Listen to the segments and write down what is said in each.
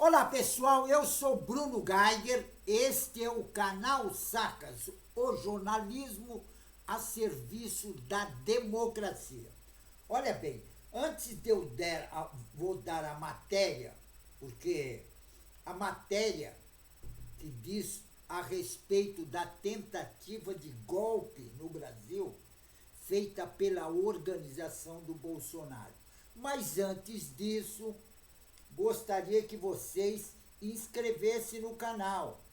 Olá pessoal, eu sou Bruno Geiger, este é o canal Sacas, o jornalismo a serviço da democracia. Olha bem, antes de vou dar a matéria, porque a matéria que diz a respeito da tentativa de golpe no Brasil, feita pela organização do Bolsonaro. Mas antes disso, gostaria que vocês inscrevessem no canal.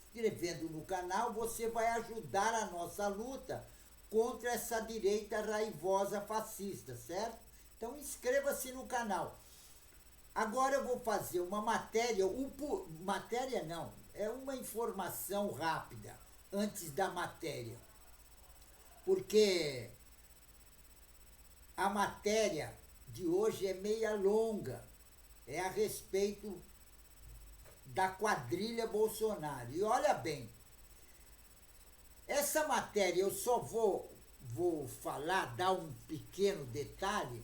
Inscrevendo no canal, você vai ajudar a nossa luta contra essa direita raivosa fascista, certo? Então inscreva-se no canal. Agora eu vou fazer uma matéria, matéria não, é uma informação rápida antes da matéria. Porque a matéria de hoje é meia longa. É a respeito da quadrilha Bolsonaro. E olha bem, essa matéria eu só vou falar, dar um pequeno detalhe,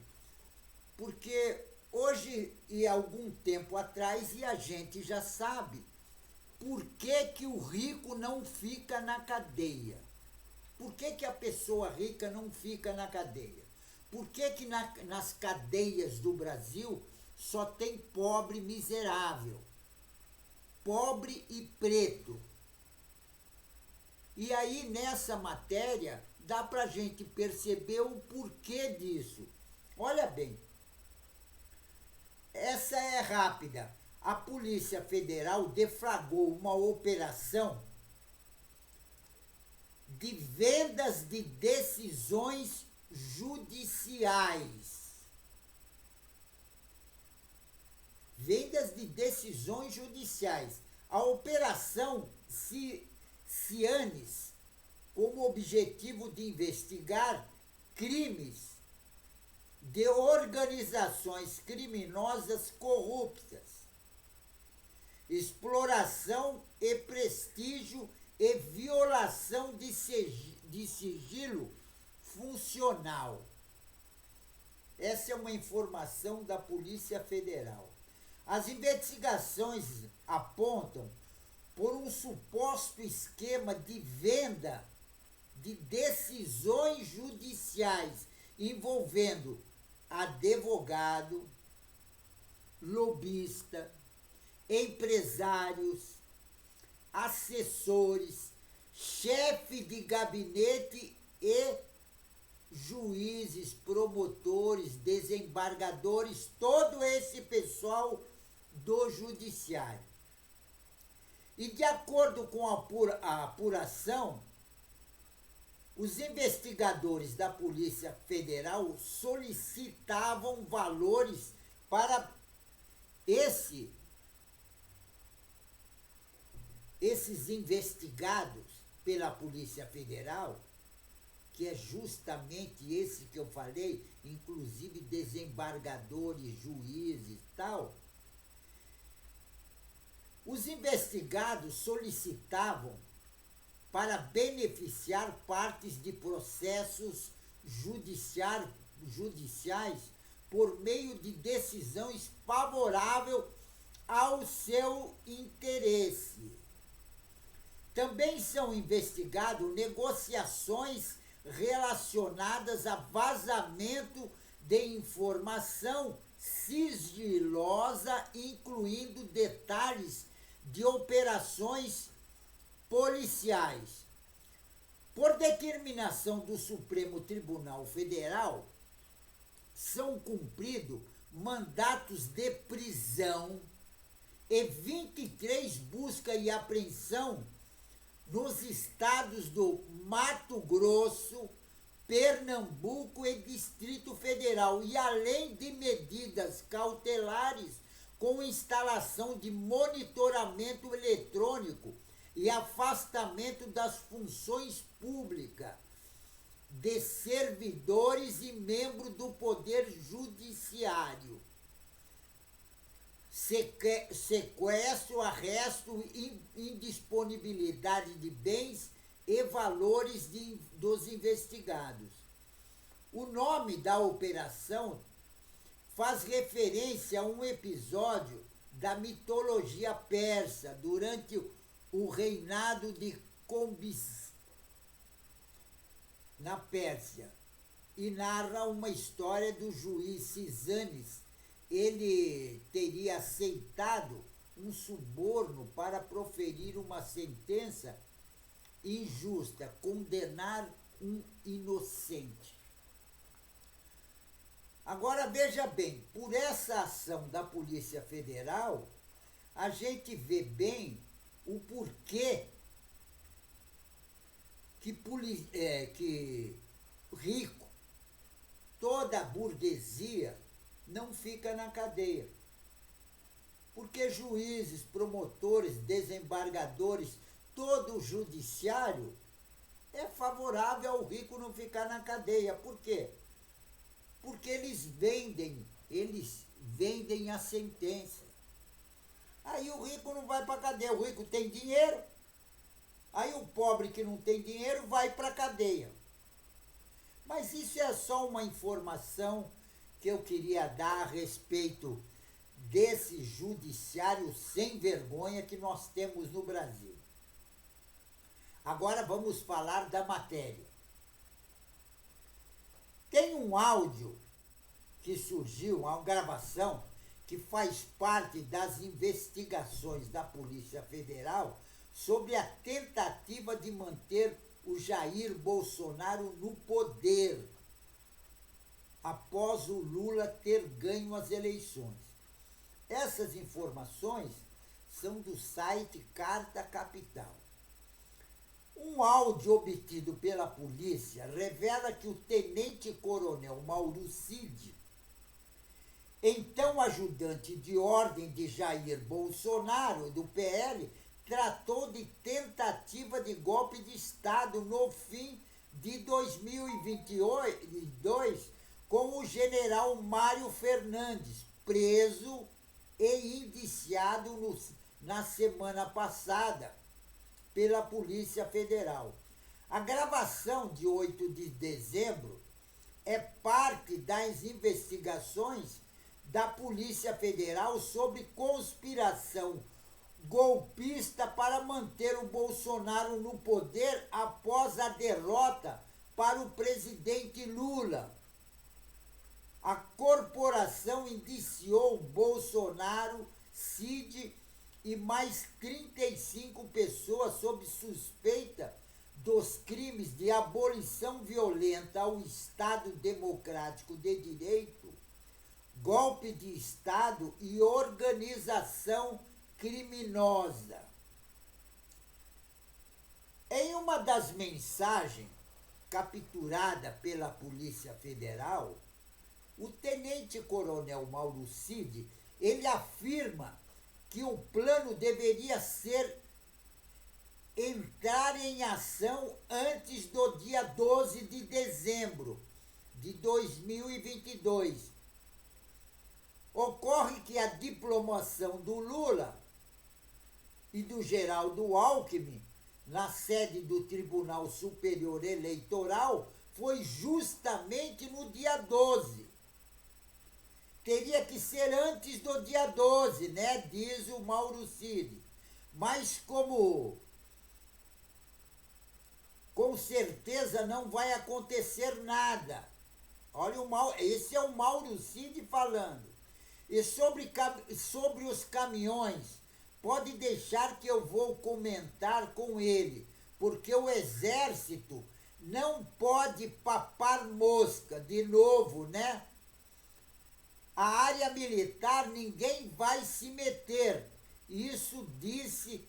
porque hoje e algum tempo atrás, e a gente já sabe, por que o rico não fica na cadeia? Por que a pessoa rica não fica na cadeia? Por que nas cadeias do Brasil só tem pobre miserável, pobre e preto? E aí nessa matéria dá para a gente perceber o porquê disso. Olha bem, essa é rápida. A Polícia Federal deflagrou uma operação de vendas de decisões judiciais. Vendas de decisões judiciais. A operação Cianes, como objetivo de investigar crimes de organizações criminosas corruptas, exploração e prestígio e violação de sigilo funcional. Essa é uma informação da Polícia Federal. As investigações apontam por um suposto esquema de venda de decisões judiciais envolvendo advogado, lobista, empresários, assessores, chefe de gabinete e juízes, promotores, desembargadores, todo esse pessoal do judiciário. E de acordo com a apuração, os investigadores da Polícia Federal solicitavam valores para esses investigados pela Polícia Federal, que é justamente esse que eu falei, inclusive desembargadores, juízes e tal. Os investigados solicitavam para beneficiar partes de processos judiciais por meio de decisões favoráveis ao seu interesse. Também são investigados negociações relacionadas a vazamento de informação sigilosa, incluindo detalhes de operações policiais. Por determinação do Supremo Tribunal Federal, são cumpridos mandatos de prisão e 23 busca e apreensão nos estados do Mato Grosso, Pernambuco e Distrito Federal, e além de medidas cautelares com instalação de monitoramento eletrônico e afastamento das funções públicas de servidores e membros do Poder Judiciário. Sequestro, arresto, indisponibilidade de bens e valores dos investigados. O nome da operação faz referência a um episódio da mitologia persa durante o reinado de Combis na Pérsia e narra uma história do juiz Cisanes. Ele teria aceitado um suborno para proferir uma sentença injusta, condenar um inocente. Agora veja bem, por essa ação da Polícia Federal, a gente vê bem o porquê que rico, toda a burguesia não fica na cadeia. Porque juízes, promotores, desembargadores, todo o judiciário é favorável ao rico não ficar na cadeia. Por quê? Porque eles vendem a sentença. Aí o rico não vai para a cadeia, o rico tem dinheiro, aí o pobre que não tem dinheiro vai para a cadeia. Mas isso é só uma informação que eu queria dar a respeito desse judiciário sem vergonha que nós temos no Brasil. Agora vamos falar da matéria. Tem um áudio que surgiu, uma gravação, que faz parte das investigações da Polícia Federal sobre a tentativa de manter o Jair Bolsonaro no poder após o Lula ter ganho as eleições. Essas informações são do site Carta Capital. Um áudio obtido pela polícia revela que o tenente-coronel Mauro Cid, então ajudante de ordem de Jair Bolsonaro, do PL, tratou de tentativa de golpe de Estado no fim de 2022 com o general Mário Fernandes, preso e indiciado na semana passada pela Polícia Federal. A gravação de 8 de dezembro é parte das investigações da Polícia Federal sobre conspiração golpista para manter o Bolsonaro no poder após a derrota para o presidente Lula. A corporação indiciou Bolsonaro, Cid e mais 35 pessoas sob suspeita dos crimes de abolição violenta ao Estado Democrático de Direito, golpe de Estado e organização criminosa. Em uma das mensagens capturada pela Polícia Federal, o tenente-coronel Mauro Cid, ele afirma que o plano deveria ser entrar em ação antes do dia 12 de dezembro de 2022. Ocorre que a diplomação do Lula e do Geraldo Alckmin na sede do Tribunal Superior Eleitoral foi justamente no dia 12. Teria que ser antes do dia 12, né? Diz o Mauro Cid. Mas como com certeza não vai acontecer nada. Olha, esse é o Mauro Cid falando. E sobre os caminhões, pode deixar que eu vou comentar com ele, porque o Exército não pode papar mosca, de novo, né? A área militar ninguém vai se meter. Isso disse,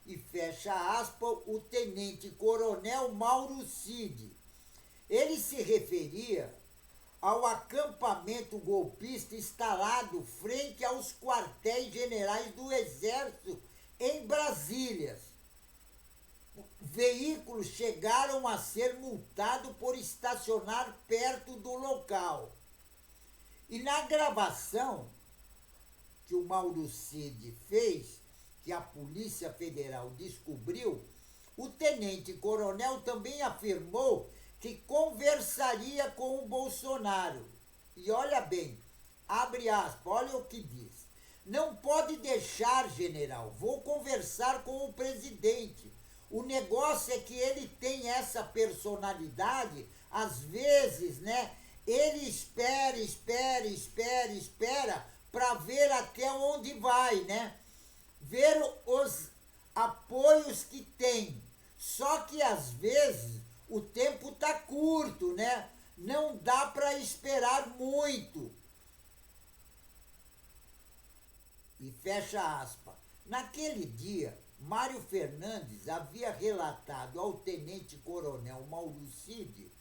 e fecha aspas, o tenente-coronel Mauro Cid. Ele se referia ao acampamento golpista instalado frente aos quartéis generais do Exército em Brasília. Veículos chegaram a ser multados por estacionar perto do local. E na gravação que o Mauro Cid fez, que a Polícia Federal descobriu, o tenente-coronel também afirmou que conversaria com o Bolsonaro. E olha bem, abre aspas, olha o que diz. Não pode deixar, general. Vou conversar com o presidente. O negócio é que ele tem essa personalidade, às vezes, né? Ele espera para ver até onde vai, né? Ver os apoios que tem. Só que às vezes o tempo está curto, né? Não dá para esperar muito. E fecha aspas. Naquele dia, Mário Fernandes havia relatado ao tenente-coronel Mauro Cid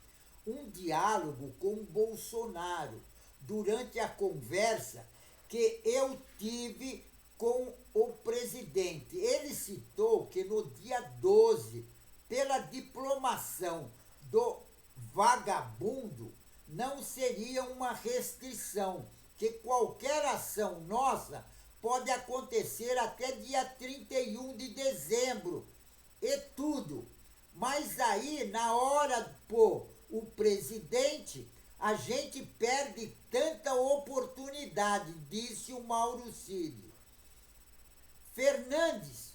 um diálogo com Bolsonaro durante a conversa que eu tive com o presidente. Ele citou que no dia 12, pela diplomação do vagabundo, não seria uma restrição, que qualquer ação nossa pode acontecer até dia 31 de dezembro e tudo. Mas aí, na hora pô, o presidente, a gente perde tanta oportunidade, disse o Mauro Cid. Fernandes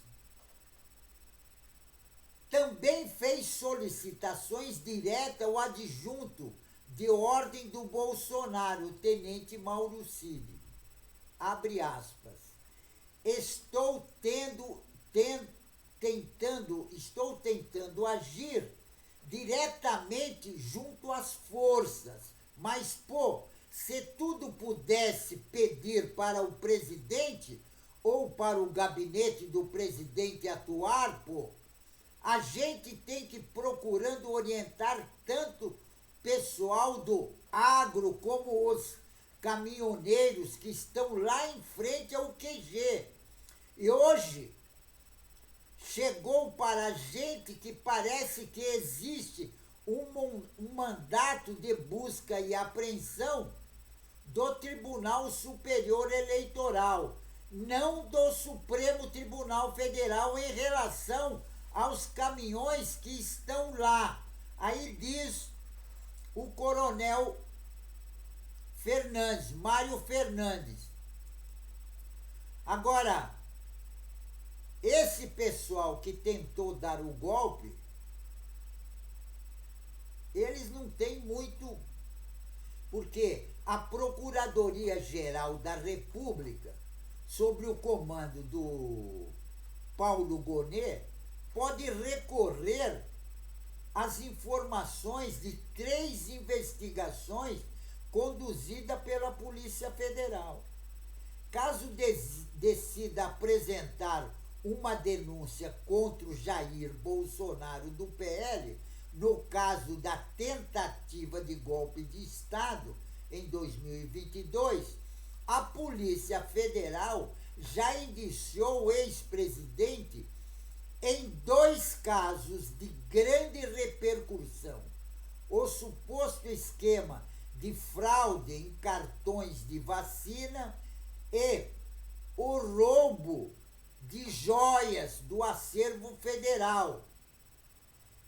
também fez solicitações diretas ao adjunto de ordem do Bolsonaro, o tenente Mauro Cid. Abre aspas. Estou tentando agir diretamente junto às forças, mas, pô, se tudo pudesse pedir para o presidente ou para o gabinete do presidente atuar, pô, a gente tem que ir procurando orientar tanto pessoal do agro como os caminhoneiros que estão lá em frente ao QG. E hoje chegou para a gente que parece que existe um mandato de busca e apreensão do Tribunal Superior Eleitoral, não do Supremo Tribunal Federal em relação aos caminhões que estão lá. Aí diz o coronel Fernandes, Mário Fernandes. Agora, esse pessoal que tentou dar o golpe, eles não têm muito, porque a Procuradoria-Geral da República, sob o comando do Paulo Gonet, pode recorrer às informações de 3 investigações conduzidas pela Polícia Federal. Caso decida apresentar uma denúncia contra o Jair Bolsonaro do PL, no caso da tentativa de golpe de Estado em 2022, a Polícia Federal já indiciou o ex-presidente em 2 casos de grande repercussão: o suposto esquema de fraude em cartões de vacina e o roubo de joias do acervo federal.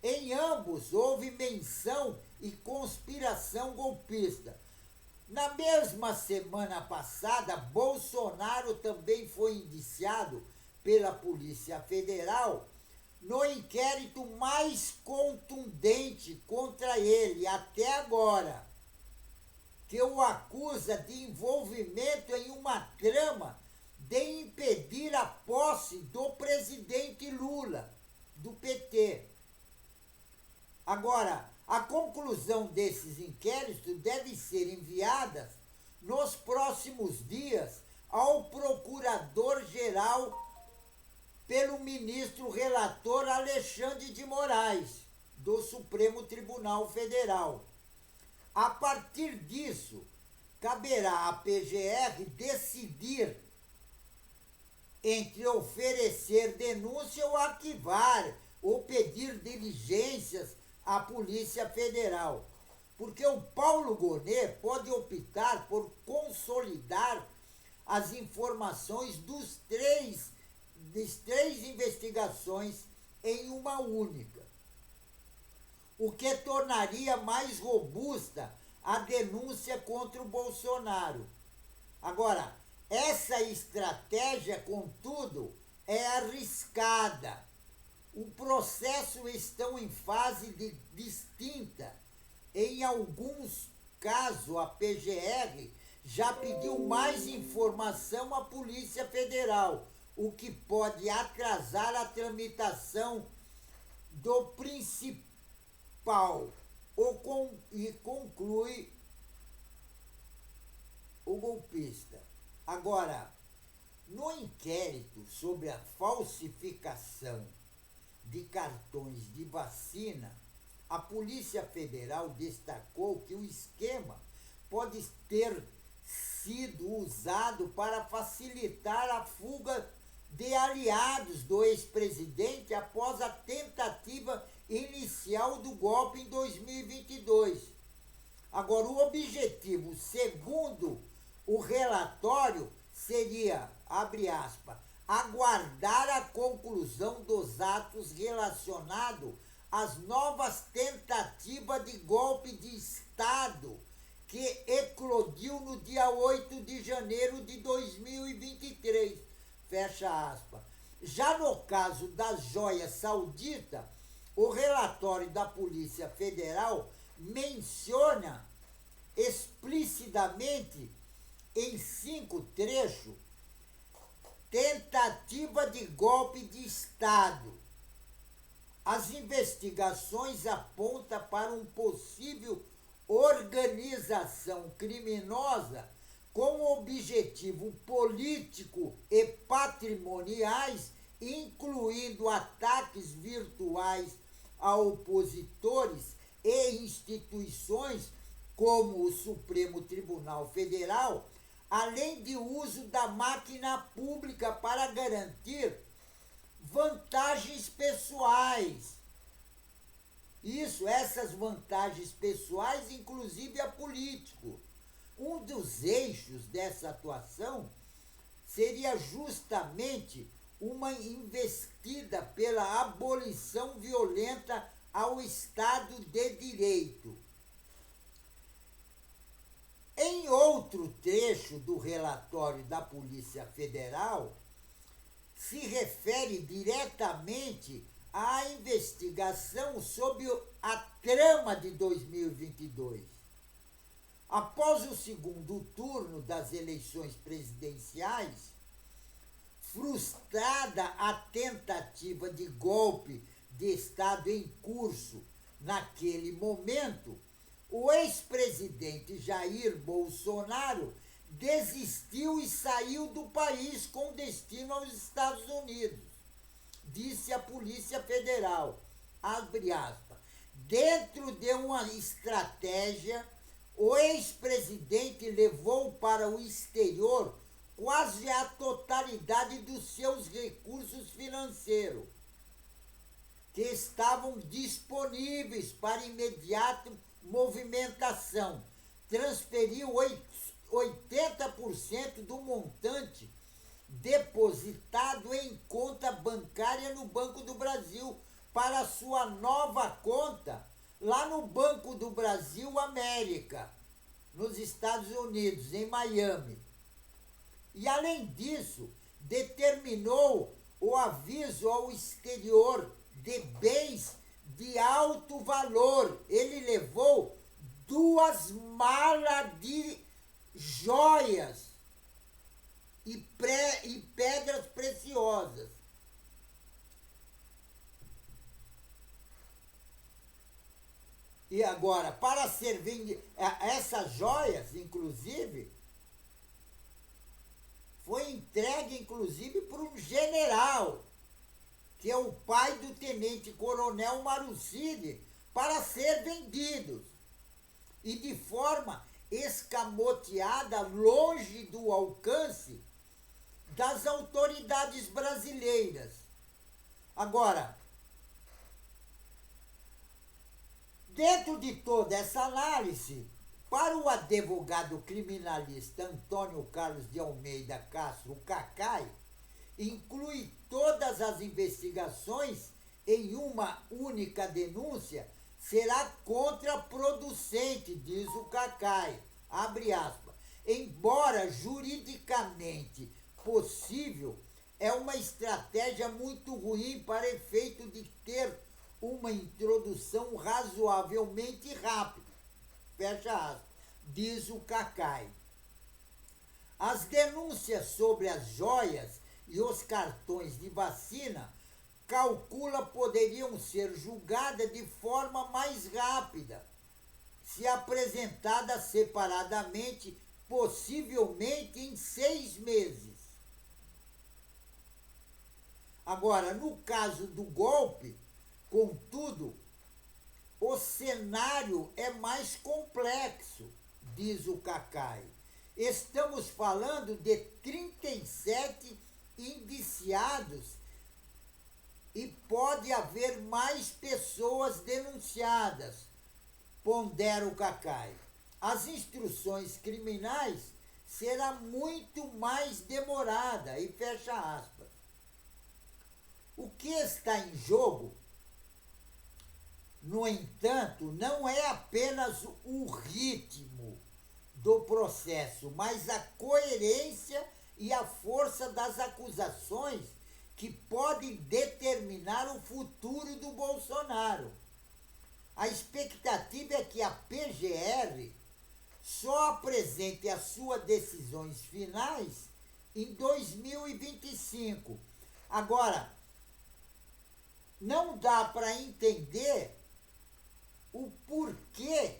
Em ambos houve menção e conspiração golpista. Na mesma semana passada, Bolsonaro também foi indiciado pela Polícia Federal no inquérito mais contundente contra ele até agora, que o acusa de envolvimento em uma trama de impedir a posse do presidente Lula, do PT. Agora, a conclusão desses inquéritos deve ser enviada nos próximos dias ao Procurador-Geral pelo ministro relator Alexandre de Moraes, do Supremo Tribunal Federal. A partir disso, caberá à PGR decidir entre oferecer denúncia ou arquivar ou pedir diligências à Polícia Federal, porque o Paulo Gonet pode optar por consolidar as informações das três investigações em uma única, o que tornaria mais robusta a denúncia contra o Bolsonaro. Agora, Essa estratégia, contudo, é arriscada. O processo está em fase distinta. Em alguns casos, a PGR já pediu mais informação à Polícia Federal, o que pode atrasar a tramitação do principal, e conclui o golpista. Agora, no inquérito sobre a falsificação de cartões de vacina, a Polícia Federal destacou que o esquema pode ter sido usado para facilitar a fuga de aliados do ex-presidente após a tentativa inicial do golpe em 2022. Agora, o objetivo, segundo o relatório, seria, abre aspas, aguardar a conclusão dos atos relacionados às novas tentativas de golpe de Estado que eclodiu no dia 8 de janeiro de 2023. Fecha aspas. Já no caso da joia saudita, o relatório da Polícia Federal menciona explicitamente em 5 trechos tentativa de golpe de Estado. As investigações apontam para um possível organização criminosa com objetivo político e patrimoniais, incluindo ataques virtuais a opositores e instituições como o Supremo Tribunal Federal, além de uso da máquina pública para garantir vantagens pessoais. Essas vantagens pessoais, inclusive a político. Um dos eixos dessa atuação seria justamente uma investida pela abolição violenta ao Estado de Direito. Em outro trecho do relatório da Polícia Federal, se refere diretamente à investigação sobre a trama de 2022. Após o segundo turno das eleições presidenciais, frustrada a tentativa de golpe de Estado em curso naquele momento, o ex-presidente Jair Bolsonaro desistiu e saiu do país com destino aos Estados Unidos, disse a Polícia Federal, abre aspas. Dentro de uma estratégia, o ex-presidente levou para o exterior quase a totalidade dos seus recursos financeiros, que estavam disponíveis para imediata movimentação. Transferiu 80% do montante depositado em conta bancária no Banco do Brasil para sua nova conta lá no Banco do Brasil América, nos Estados Unidos, em Miami. E, além disso, determinou o aviso ao exterior de bens de alto valor. Ele levou 2 malas de joias e pedras preciosas. E agora, para ser vendido, essas joias, inclusive, foi entregue, inclusive, por um general, que é o pai do tenente-coronel Marucide, para ser vendidos. E de forma escamoteada, longe do alcance das autoridades brasileiras. Agora, dentro de toda essa análise, para o advogado criminalista Antônio Carlos de Almeida Castro, o Cacai, inclui todas as investigações em uma única denúncia será contraproducente, diz o Cacai, abre aspas. embora juridicamente possível, é uma estratégia muito ruim para efeito de ter uma introdução razoavelmente rápida. Fecha aspas, diz o Cacai. As denúncias sobre as joias e os cartões de vacina calcula poderiam ser julgadas de forma mais rápida, se apresentadas separadamente, possivelmente em 6 meses. Agora, no caso do golpe, contudo, o cenário é mais complexo, diz o Cacai. Estamos falando de 37 indiciados e pode haver mais pessoas denunciadas, pondera o Cacai. As instruções criminais será muito mais demorada, e fecha aspas. O que está em jogo, no entanto, não é apenas o ritmo do processo, mas a coerência e a força das acusações que podem determinar o futuro do Bolsonaro. A expectativa é que a PGR só apresente as suas decisões finais em 2025. Agora, não dá para entender o porquê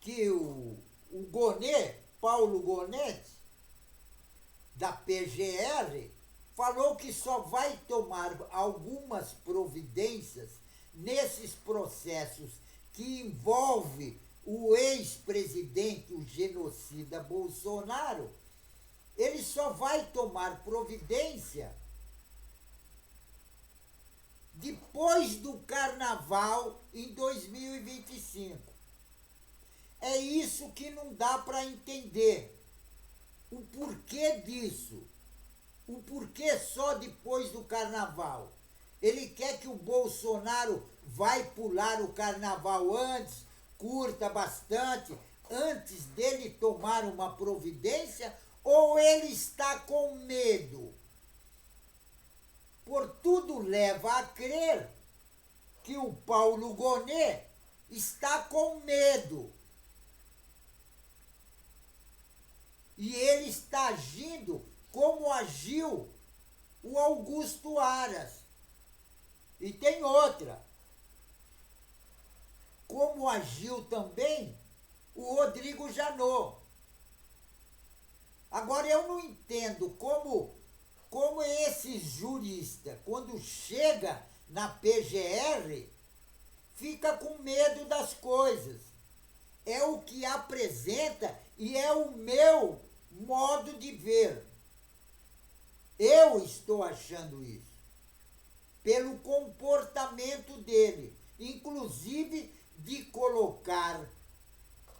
que o Gonet, Paulo Gonet, da PGR, falou que só vai tomar algumas providências nesses processos que envolve o ex-presidente, o genocida Bolsonaro. Ele só vai tomar providência depois do carnaval em 2025. É isso que não dá para entender. O porquê disso? O porquê só depois do carnaval? Ele quer que o Bolsonaro vai pular o carnaval antes, curta bastante, antes dele tomar uma providência, ou ele está com medo? Por tudo leva a crer que o Paulo Gonet está com medo. E ele está agindo como agiu o Augusto Aras. E tem outra. Como agiu também o Rodrigo Janot. Agora, eu não entendo como esse jurista, quando chega na PGR, fica com medo das coisas. É o que apresenta e é o meu modo de ver. Eu estou achando isso. Pelo comportamento dele. Inclusive de colocar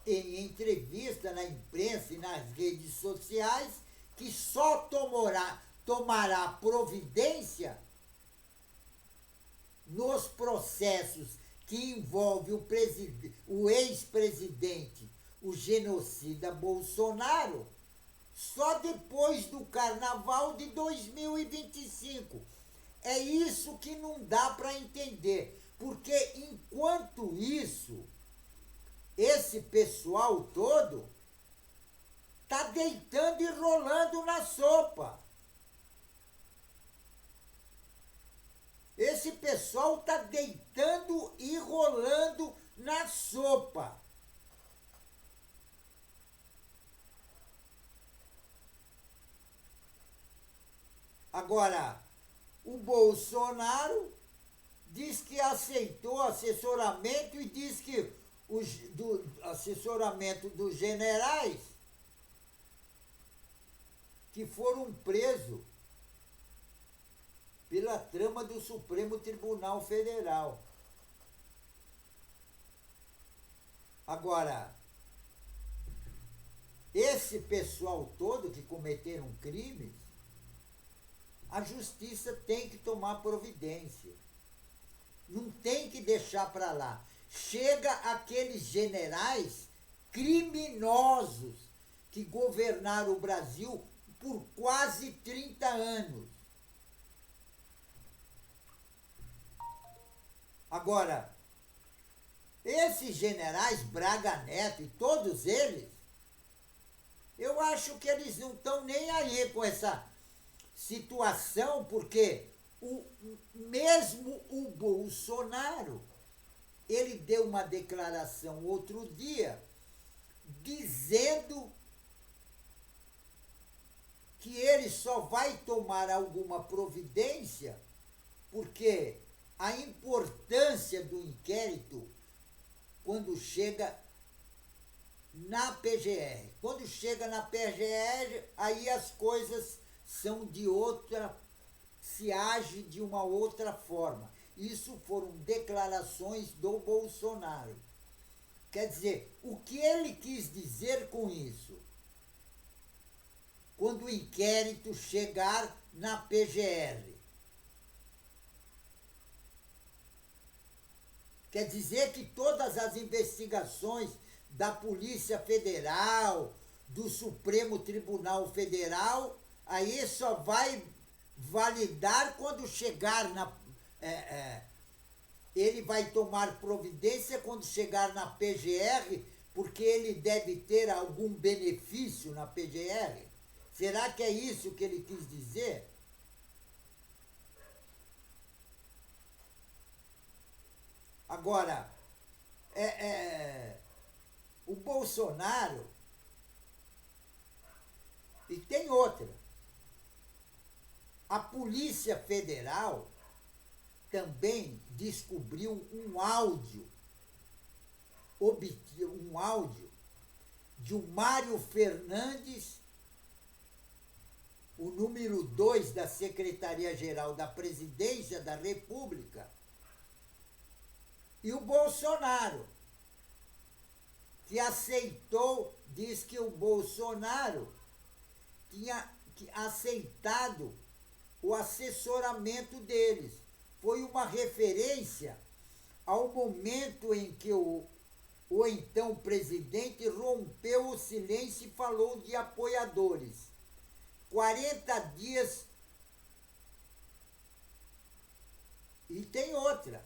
em entrevista na imprensa e nas redes sociais que só tomará providência nos processos que envolvem o ex-presidente, o genocida Bolsonaro, só depois do carnaval de 2025. É isso que não dá para entender, porque enquanto isso, esse pessoal todo está deitando e rolando na sopa. Esse pessoal está deitando e rolando na sopa. Agora, o Bolsonaro diz que aceitou assessoramento e diz que do assessoramento dos generais que foram presos pela trama do Supremo Tribunal Federal. Agora, esse pessoal todo que cometeram crimes, a justiça tem que tomar providência. Não tem que deixar para lá. Chega aqueles generais criminosos que governaram o Brasil por quase 30 anos. Agora, esses generais, Braga Neto e todos eles, eu acho que eles não estão nem aí com essa situação, porque mesmo o Bolsonaro, ele deu uma declaração outro dia dizendo que ele só vai tomar alguma providência porque a importância do inquérito quando chega na PGR. Quando chega na PGR, aí as coisas são de outra, se age de uma outra forma. Isso foram declarações do Bolsonaro. Quer dizer, o que ele quis dizer com isso? Quando o inquérito chegar na PGR. Quer dizer que todas as investigações da Polícia Federal, do Supremo Tribunal Federal, aí só vai validar quando chegar na... ele vai tomar providência quando chegar na PGR, porque ele deve ter algum benefício na PGR? Será que é isso que ele quis dizer? Agora, o Bolsonaro, e tem outra, a Polícia Federal também descobriu um áudio de um Mário Fernandes, o número 2 da Secretaria-Geral da Presidência da República, e o Bolsonaro, que aceitou, diz que o Bolsonaro tinha aceitado o assessoramento deles. Foi uma referência ao momento em que o então presidente rompeu o silêncio e falou de apoiadores. 40 dias. E tem outra.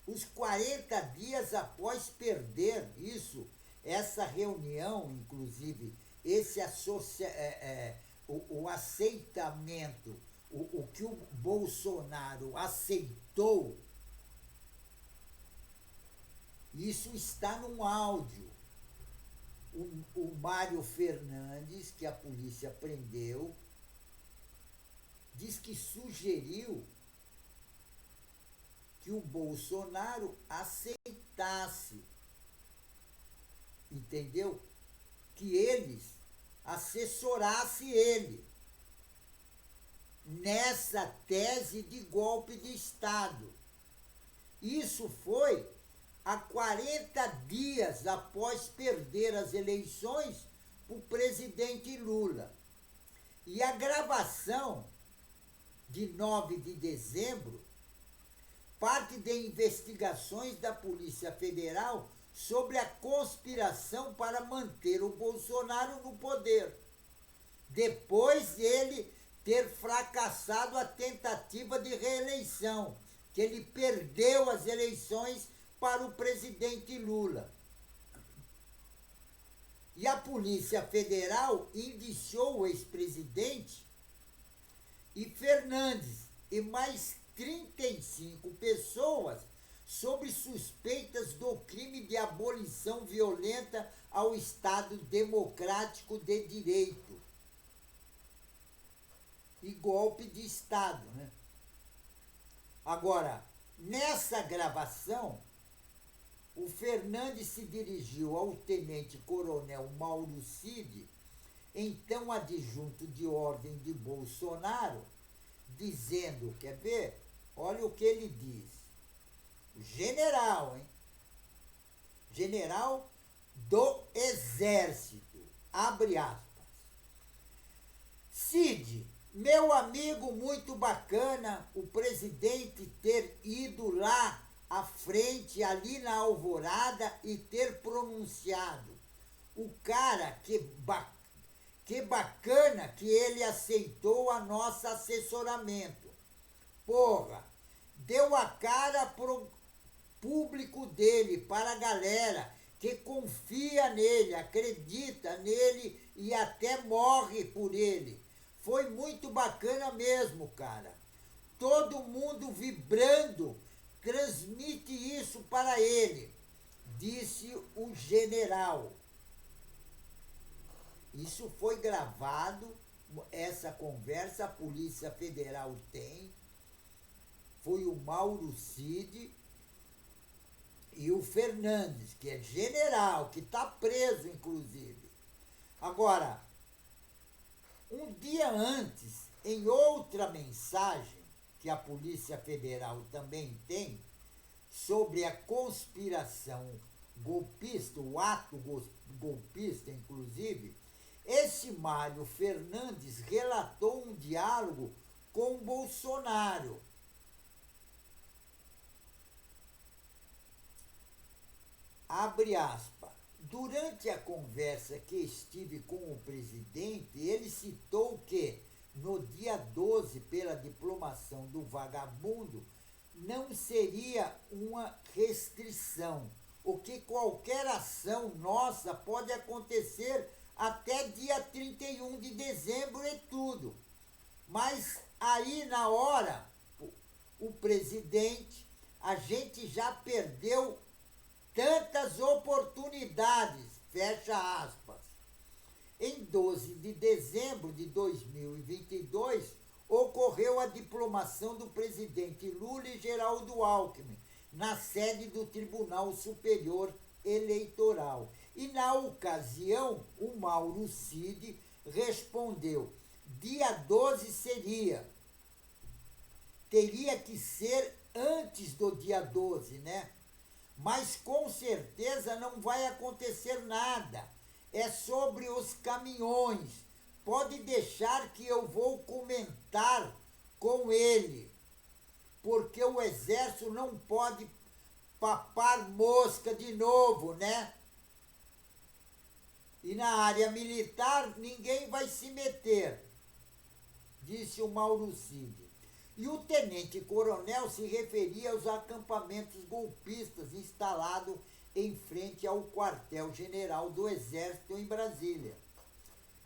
Os 40 dias após perder isso, essa reunião, inclusive, o aceitamento, o que o Bolsonaro aceitou, isso está num áudio. O Mário Fernandes, que a polícia prendeu, diz que sugeriu que o Bolsonaro aceitasse, entendeu? Que eles assessorassem ele nessa tese de golpe de Estado. Isso foi a 40 dias após perder as eleições para o presidente Lula. E a gravação de 9 de dezembro parte de investigações da Polícia Federal sobre a conspiração para manter o Bolsonaro no poder, depois dele ter fracassado a tentativa de reeleição, que ele perdeu as eleições para o presidente Lula. E a Polícia Federal indiciou o ex-presidente e Fernandes e mais 35 pessoas sob suspeitas do crime de abolição violenta ao Estado Democrático de Direito e golpe de Estado, né? Agora, nessa gravação, o Fernandes se dirigiu ao tenente-coronel Mauro Cid, então adjunto de ordem de Bolsonaro, dizendo, quer ver? Olha o que ele diz. General, hein? General do Exército, abre aspas. Cid, meu amigo muito bacana, o presidente ter ido lá à frente ali na Alvorada e ter pronunciado: o cara, que bacana que ele aceitou a nosso assessoramento. Porra, deu a cara pro público dele, para a galera que confia nele, acredita nele e até morre por ele. Foi muito bacana mesmo, cara. Todo mundo vibrando transmite isso para ele, disse o general. Isso foi gravado, essa conversa a Polícia Federal tem. Foi o Mauro Cid e o Fernandes, que é general, que está preso, inclusive. Agora, um dia antes, em outra mensagem, que a Polícia Federal também tem, sobre a conspiração golpista, o ato golpista, inclusive, esse Mário Fernandes relatou um diálogo com Bolsonaro. Abre aspas. Durante a conversa que estive com o presidente, ele citou que, no dia 12, pela diplomação do vagabundo, não seria uma restrição, o que qualquer ação nossa pode acontecer até dia 31 de dezembro e tudo. Mas aí na hora, o presidente, a gente já perdeu tantas oportunidades, fecha aspas. Em 12 de dezembro de 2022, ocorreu a diplomação do presidente Lula e Geraldo Alckmin na sede do Tribunal Superior Eleitoral. E na ocasião, o Mauro Cid respondeu: dia 12 teria que ser antes do dia 12, né? Mas com certeza não vai acontecer nada. É sobre os caminhões. Pode deixar que eu vou comentar com ele, porque o exército não pode papar mosca de novo, né? E na área militar ninguém vai se meter, disse o Mauro Cid. E o tenente-coronel se referia aos acampamentos golpistas instalados em frente ao quartel-general do Exército em Brasília.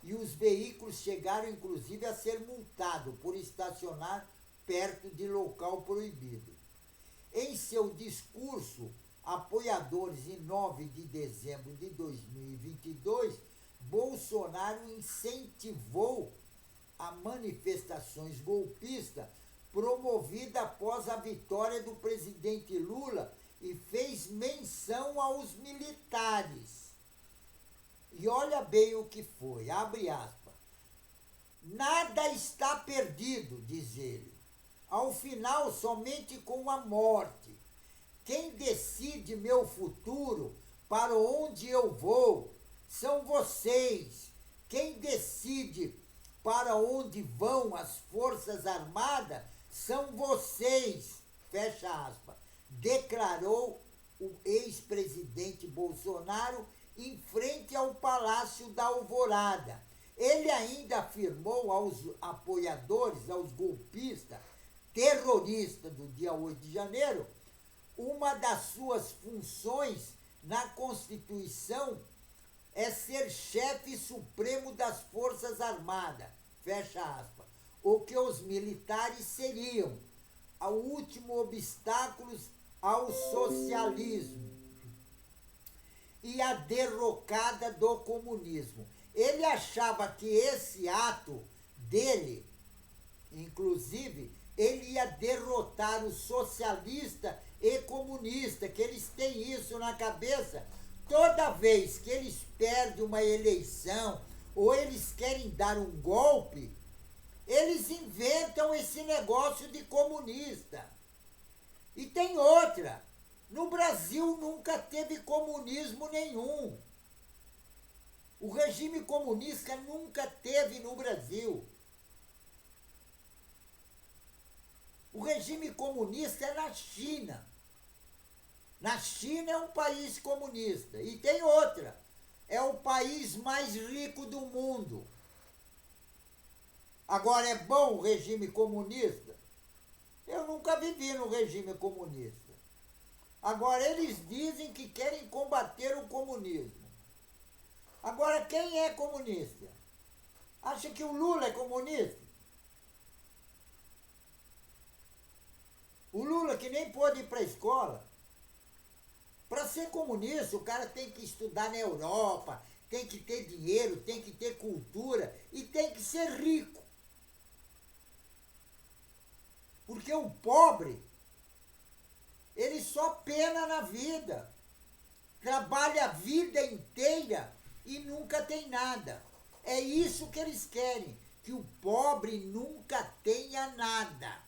E os veículos chegaram inclusive a ser multados por estacionar perto de local proibido. Em seu discurso, apoiadores em 9 de dezembro de 2022, Bolsonaro incentivou a manifestações golpistas promovida após a vitória do presidente Lula e fez menção aos militares. E olha bem o que foi, abre aspas. Nada está perdido, diz ele. Ao final, somente com a morte. Quem decide meu futuro, para onde eu vou, são vocês. Quem decide para onde vão as Forças Armadas são vocês, fecha aspas, declarou o ex-presidente Bolsonaro em frente ao Palácio da Alvorada. Ele ainda afirmou aos apoiadores, aos golpistas, terroristas do dia 8 de janeiro, uma das suas funções na Constituição é ser chefe supremo das Forças Armadas, fecha aspas, o que os militares seriam o último obstáculo ao socialismo e a derrocada do comunismo. Ele achava que esse ato dele, inclusive, ele ia derrotar o socialista e comunista, que eles têm isso na cabeça. Toda vez que eles perdem uma eleição ou eles querem dar um golpe, eles inventam esse negócio de comunista. E tem outra. No Brasil nunca teve comunismo nenhum. O regime comunista nunca teve no Brasil. O regime comunista é na China. Na China é um país comunista. E tem outra, é o país mais rico do mundo. Agora, é bom o regime comunista? Eu nunca vivi no regime comunista. Agora, eles dizem que querem combater o comunismo. Agora, quem é comunista? Acha que o Lula é comunista? O Lula que nem pôde ir para a escola. Para ser comunista, o cara tem que estudar na Europa, tem que ter dinheiro, tem que ter cultura e tem que ser rico. Porque o pobre, ele só pena na vida. Trabalha a vida inteira e nunca tem nada. É isso que eles querem, que o pobre nunca tenha nada.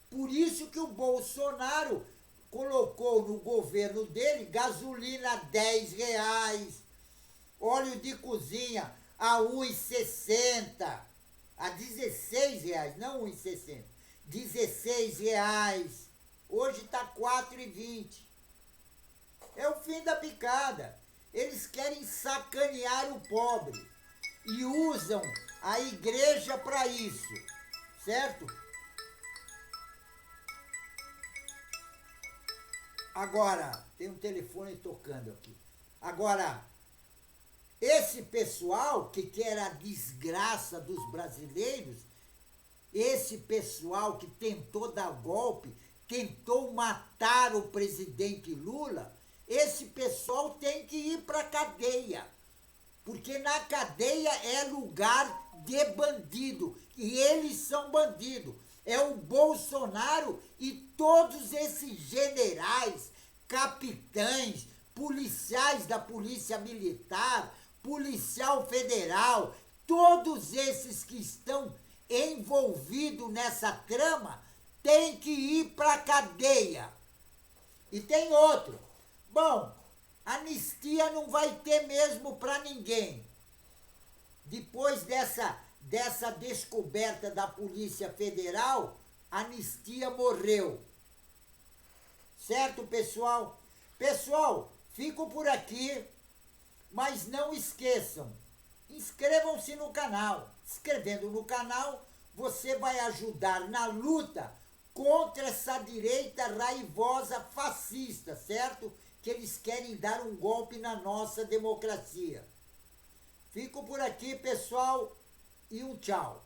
Por isso que o Bolsonaro colocou no governo dele gasolina a R$10, óleo de cozinha a R$1,60, a R$16, não R$1,60, R$16. Hoje está R$4,20. É o fim da picada. Eles querem sacanear o pobre e usam a igreja para isso, certo? Agora, tem um telefone tocando aqui. Agora, esse pessoal que quer a desgraça dos brasileiros, esse pessoal que tentou dar golpe, tentou matar o presidente Lula, esse pessoal tem que ir para a cadeia. Porque na cadeia é lugar de bandido. E eles são bandidos. É o Bolsonaro e todos esses generais, capitães, policiais da Polícia Militar, policial federal, todos esses que estão envolvidos nessa trama têm que ir para a cadeia. E tem outro. Bom, anistia não vai ter mesmo para ninguém. Depois dessa descoberta da Polícia Federal, a anistia morreu. Certo, pessoal? Pessoal, fico por aqui, mas não esqueçam, inscrevam-se no canal. Inscrevendo no canal, você vai ajudar na luta contra essa direita raivosa fascista, certo? Que eles querem dar um golpe na nossa democracia. Fico por aqui, pessoal, e um tchau.